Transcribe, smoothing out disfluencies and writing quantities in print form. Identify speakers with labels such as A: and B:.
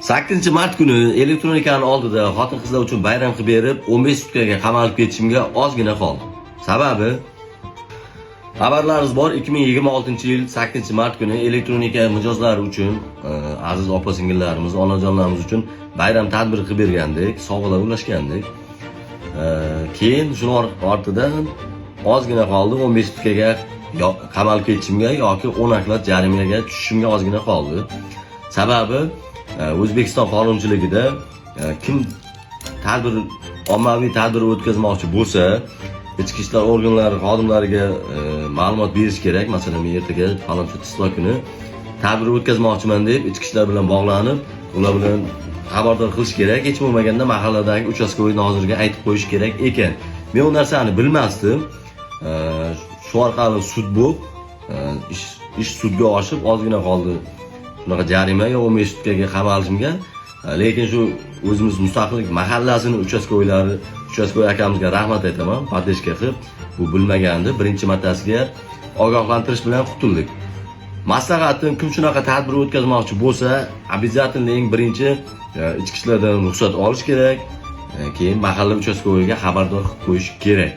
A: 8-mart kuni elektronikani oldida xotin-qizlar uchun bayram qilib berib, 15 sutkaga qamalib ketishimga ozgina qoldi. Sababi xabarlarimiz bor, 2026-yil 8-mart kuni elektronika mijozlari uchun, aziz opa-singillarimiz, onajonlarimiz uchun bayram tadbiri qilib bergandik, sovg'alar ulashgandik. Keyin shuni ortidan ozgina qoldi, 15 sutkaga qamalib ketishimga yoki 10 aklab jarimaga tushishimga ozgina qoldi. Sababi O'zbekiston qonunchiligida kim ommaviy tadbir o'tkazmoqchi bo'lsa, ichki ishlar organlari xodimlariga ma'lumot berish kerak. Masalan, men ertaga falonchi tislo kuni tadbir o'tkazmoqchiman deb ichki ishlar bilan bog'lanib, ular bilan xabardor qilish kerak. Hech bo'lmaganda mahalladagi uchastkovoy nozirga aytib qo'yish kerak ekan. Men u narsani bilmasdim. Shu orqali sud bo'lib, ish sudga oshib ozgina qoldi. Bunaqa jarima yo 15 sutkaga qamalishimga, lekin shu o'zimiz Mustaqillik mahallasining uchastkovoy akamizga rahmat aytaman. Podeshka qilib, bu bilmagandi, birinchi martasiga ogohlantirish bilan qutuldik. Maslahatim, kim shunaqa tadbir o'tkazmoqchi bo'lsa, обязательно eng birinchi ichki ishlardan ruxsat olish kerak, keyin mahalla uchastkovoyiga xabardor qilib qo'yish kerak.